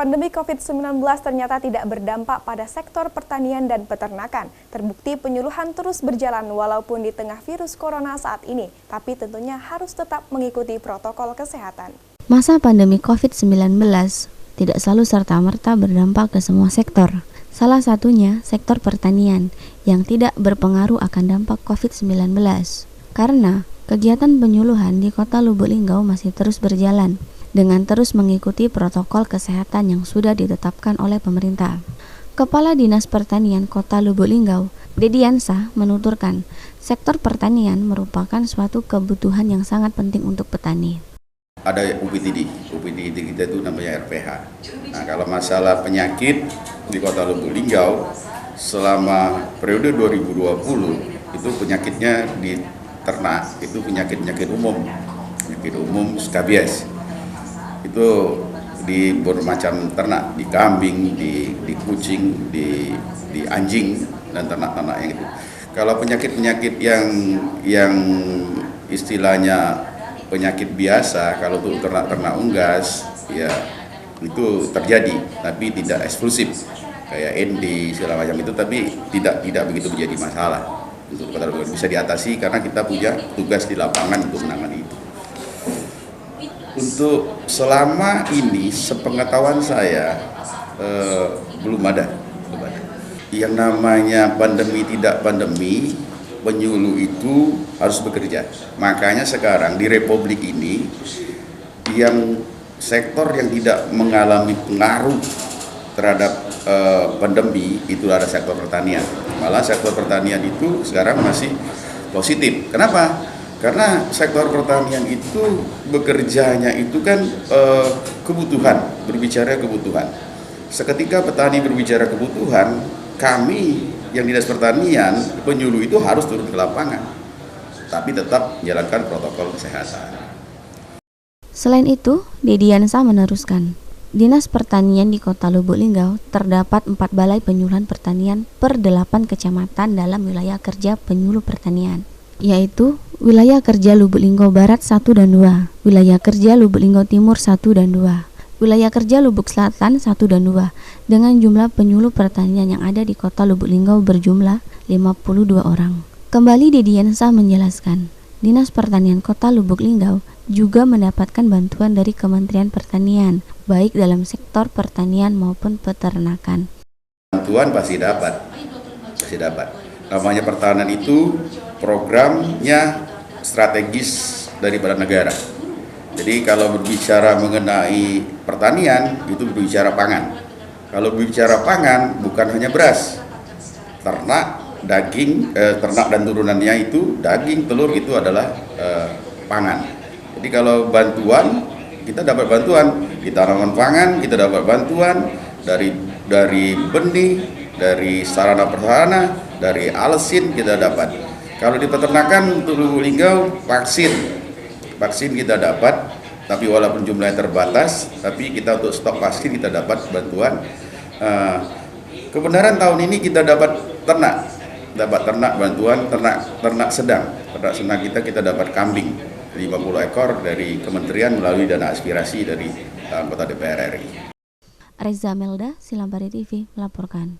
Pandemi COVID-19 ternyata tidak berdampak pada sektor pertanian dan peternakan. Terbukti penyuluhan terus berjalan walaupun di tengah virus corona saat ini, tapi tentunya harus tetap mengikuti protokol kesehatan. Masa pandemi COVID-19 tidak selalu serta-merta berdampak ke semua sektor. Salah satunya sektor pertanian yang tidak berpengaruh akan dampak COVID-19. Karena kegiatan penyuluhan di Kota Lubuk Linggau masih terus berjalan dengan terus mengikuti protokol kesehatan yang sudah ditetapkan oleh pemerintah. Kepala Dinas Pertanian Kota Lubuk Linggau, Dediansah, menuturkan, sektor pertanian merupakan suatu kebutuhan yang sangat penting untuk petani. Ada UPTD kita itu namanya RPH. Nah, kalau masalah penyakit di Kota Lubuk Linggau, selama periode 2020, itu penyakitnya di ternak, itu penyakit umum skabies. Itu di bermacam ternak, di kambing, di kucing, di anjing dan ternak-ternak yang itu. Kalau penyakit-penyakit yang istilahnya penyakit biasa, kalau untuk ternak-ternak unggas, ya itu terjadi, tapi tidak eksklusif kayak ND segala macam itu, tapi tidak begitu menjadi masalah untuk bisa diatasi karena kita punya tugas di lapangan untuk menangani itu. Untuk selama ini, sepengetahuan saya belum ada. Yang namanya pandemi tidak pandemi, penyuluh itu harus bekerja. Makanya sekarang di Republik ini, yang sektor yang tidak mengalami pengaruh terhadap pandemi itu ada sektor pertanian. Malah sektor pertanian itu sekarang masih positif. Kenapa? Karena sektor pertanian itu bekerjanya itu kan kebutuhan, berbicara kebutuhan. Seketika petani berbicara kebutuhan, kami yang Dinas Pertanian, penyuluh itu harus turun ke lapangan, tapi tetap menjalankan protokol kesehatan. Selain itu, Dediansah meneruskan, Dinas Pertanian di Kota Lubuk Linggau terdapat 4 balai penyuluhan pertanian per 8 kecamatan dalam wilayah kerja penyuluh pertanian, yaitu Wilayah Kerja Lubuk Linggau Barat 1 dan 2, Wilayah Kerja Lubuk Linggau Timur 1 dan 2, Wilayah Kerja Lubuk Selatan 1 dan 2, dengan jumlah penyuluh pertanian yang ada di Kota Lubuk Linggau berjumlah 52 orang. Kembali Dediansah menjelaskan, Dinas Pertanian Kota Lubuk Linggau juga mendapatkan bantuan dari Kementerian Pertanian, baik dalam sektor pertanian maupun peternakan. Bantuan pasti dapat. Namanya pertahanan itu programnya strategis daripada negara. Jadi kalau berbicara mengenai pertanian, itu berbicara pangan. Kalau berbicara pangan, bukan hanya beras, ternak, daging, ternak dan turunannya itu daging, telur itu adalah pangan. Jadi kalau bantuan, kita dapat bantuan di tanaman pangan, kita dapat bantuan dari benih, dari sarana prasarana, dari alsin kita dapat. Kalau di peternakan untuk Lubuk Linggau, vaksin kita dapat, tapi walaupun jumlahnya terbatas, tapi kita untuk stok vaksin kita dapat bantuan. Kebenaran tahun ini kita dapat ternak bantuan ternak sedang kita dapat kambing 50 ekor dari kementerian melalui dana aspirasi dari anggota DPR RI. Reza Melda, Silambari TV melaporkan.